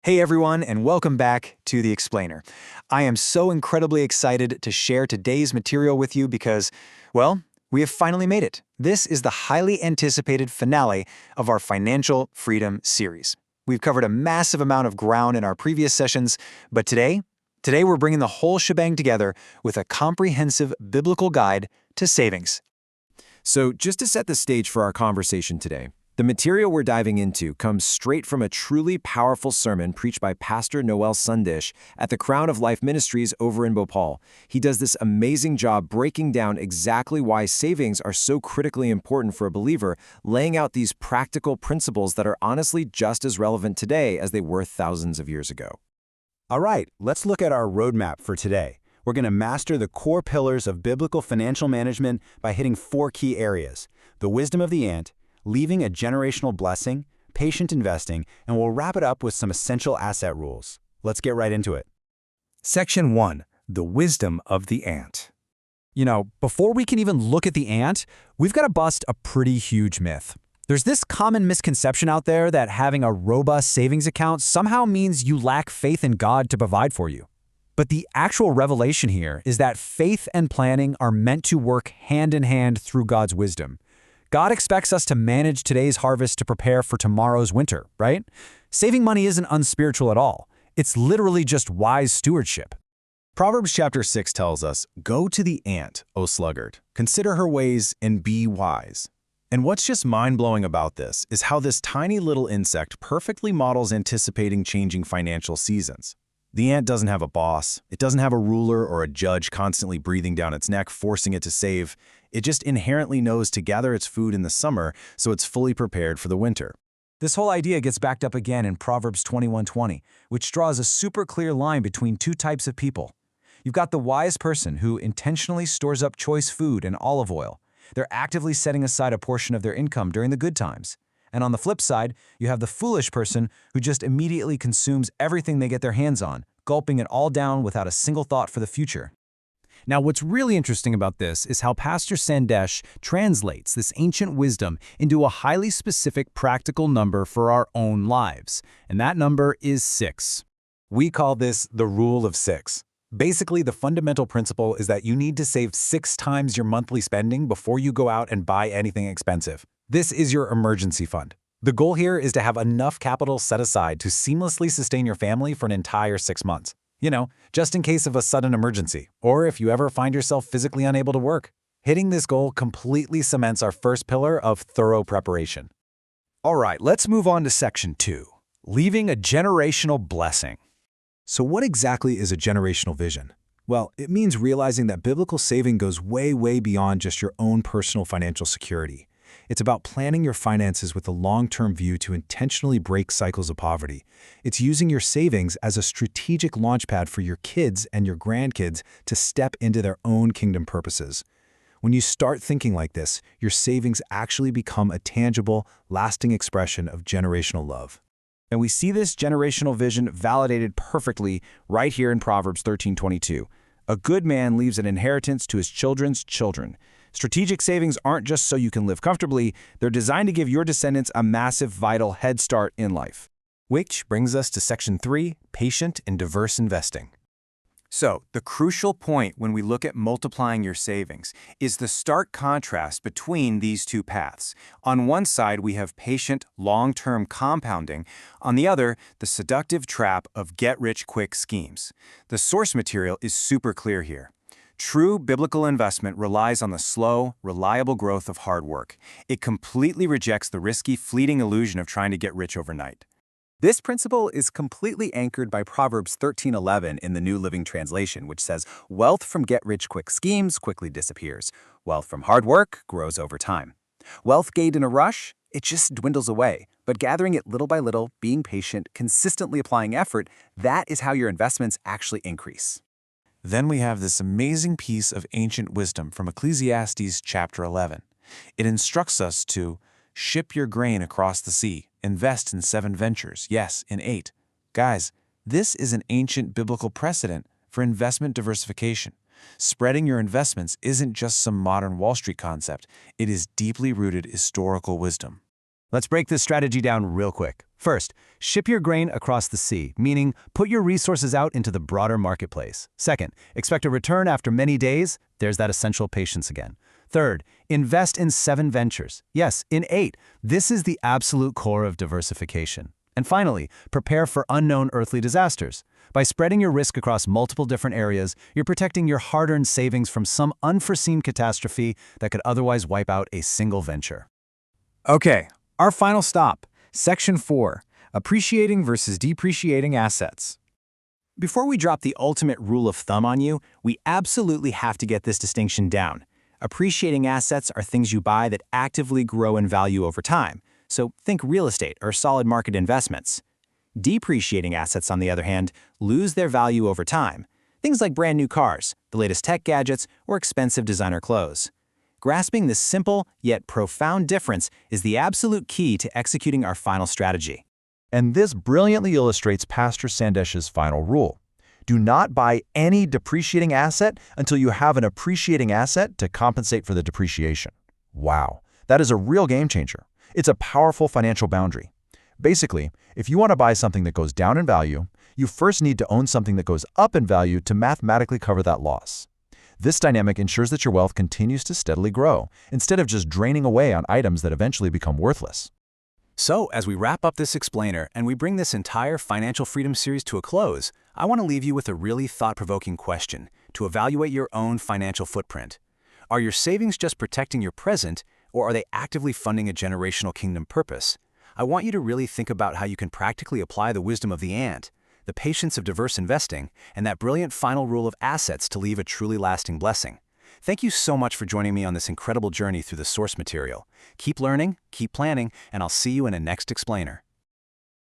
Hey everyone, and welcome back to The Explainer. I am so incredibly excited to share today's material with you because, well, we have finally made it. This is the highly anticipated finale of our Financial Freedom series. We've covered a massive amount of ground in our previous sessions, but today we're bringing the whole shebang together with a comprehensive biblical guide to savings. So just to set the stage for our conversation today, the material we're diving into comes straight from a truly powerful sermon preached by Pastor Noel Sundish at the Crown of Life Ministries over in Bhopal. He does this amazing job breaking down exactly why savings are so critically important for a believer, laying out these practical principles that are honestly just as relevant today as they were thousands of years ago. All right, let's look at our roadmap for today. We're going to master the core pillars of biblical financial management by hitting 4 key areas: the wisdom of the ant, leaving a generational blessing, patient investing, and we'll wrap it up with some essential asset rules. Let's get right into it. Section 1. The wisdom of the ant. Before we can even look at the ant, we've got to bust a pretty huge myth. There's this common misconception out there that having a robust savings account somehow means you lack faith in God to provide for you. But the actual revelation here is that faith and planning are meant to work hand in hand through God's wisdom. God expects us to manage today's harvest to prepare for tomorrow's winter, right? Saving money isn't unspiritual at all. It's literally just wise stewardship. Proverbs chapter 6 tells us, "Go to the ant, O sluggard, consider her ways and be wise." And what's just mind-blowing about this is how this tiny little insect perfectly models anticipating changing financial seasons. The ant doesn't have a boss, it doesn't have a ruler or a judge constantly breathing down its neck, forcing it to save. It just inherently knows to gather its food in the summer so it's fully prepared for the winter. This whole idea gets backed up again in Proverbs 21:20, which draws a super clear line between two types of people. You've got the wise person who intentionally stores up choice food and olive oil. They're actively setting aside a portion of their income during the good times. And on the flip side, you have the foolish person who just immediately consumes everything they get their hands on, gulping it all down without a single thought for the future. Now, what's really interesting about this is how Pastor Sandesh translates this ancient wisdom into a highly specific practical number for our own lives, and that number is 6. We call this the rule of 6. Basically, the fundamental principle is that you need to save 6 times your monthly spending before you go out and buy anything expensive. This is your emergency fund. The goal here is to have enough capital set aside to seamlessly sustain your family for an entire 6 months. Just in case of a sudden emergency, or if you ever find yourself physically unable to work. Hitting this goal completely cements our first pillar of thorough preparation. All right, let's move on to Section 2, leaving a generational blessing. So what exactly is a generational vision? Well, it means realizing that biblical saving goes way, way beyond just your own personal financial security. It's about planning your finances with a long-term view to intentionally break cycles of poverty. It's using your savings as a strategic launchpad for your kids and your grandkids to step into their own kingdom purposes. When you start thinking like this, your savings actually become a tangible, lasting expression of generational love. And we see this generational vision validated perfectly right here in Proverbs 13:22. A good man leaves an inheritance to his children's children. Strategic savings aren't just so you can live comfortably, they're designed to give your descendants a massive, vital head start in life. Which brings us to Section 3, patient and diverse investing. So, the crucial point when we look at multiplying your savings is the stark contrast between these two paths. On one side, we have patient, long-term compounding. On the other, the seductive trap of get-rich-quick schemes. The source material is super clear here. True biblical investment relies on the slow, reliable growth of hard work. It completely rejects the risky, fleeting illusion of trying to get rich overnight. This principle is completely anchored by Proverbs 13:11 in the New Living Translation, which says, "Wealth from get-rich-quick schemes quickly disappears. Wealth from hard work grows over time." Wealth gained in a rush, it just dwindles away. But gathering it little by little, being patient, consistently applying effort, that is how your investments actually increase. Then we have this amazing piece of ancient wisdom from Ecclesiastes chapter 11. It instructs us to ship your grain across the sea, invest in 7 ventures, yes, in 8. Guys, this is an ancient biblical precedent for investment diversification. Spreading your investments isn't just some modern Wall Street concept, it is deeply rooted historical wisdom. Let's break this strategy down real quick. First, ship your grain across the sea, meaning put your resources out into the broader marketplace. Second, expect a return after many days. There's that essential patience again. Third, invest in 7 ventures. Yes, in 8. This is the absolute core of diversification. And finally, prepare for unknown earthly disasters. By spreading your risk across multiple different areas, you're protecting your hard-earned savings from some unforeseen catastrophe that could otherwise wipe out a single venture. Okay, our final stop, Section 4, Appreciating versus Depreciating Assets. Before we drop the ultimate rule of thumb on you, we absolutely have to get this distinction down. Appreciating assets are things you buy that actively grow in value over time. So think real estate or solid market investments. Depreciating assets, on the other hand, lose their value over time. Things like brand new cars, the latest tech gadgets, or expensive designer clothes. Grasping this simple yet profound difference is the absolute key to executing our final strategy. And this brilliantly illustrates Pastor Sandesh's final rule. Do not buy any depreciating asset until you have an appreciating asset to compensate for the depreciation. Wow, that is a real game changer. It's a powerful financial boundary. Basically, if you want to buy something that goes down in value, you first need to own something that goes up in value to mathematically cover that loss. This dynamic ensures that your wealth continues to steadily grow, instead of just draining away on items that eventually become worthless. So, as we wrap up this explainer and we bring this entire Financial Freedom series to a close, I want to leave you with a really thought-provoking question to evaluate your own financial footprint. Are your savings just protecting your present, or are they actively funding a generational kingdom purpose? I want you to really think about how you can practically apply the wisdom of the ant, the patience of diverse investing, and that brilliant final rule of assets to leave a truly lasting blessing. Thank you so much for joining me on this incredible journey through the source material. Keep learning, keep planning, and I'll see you in a next explainer.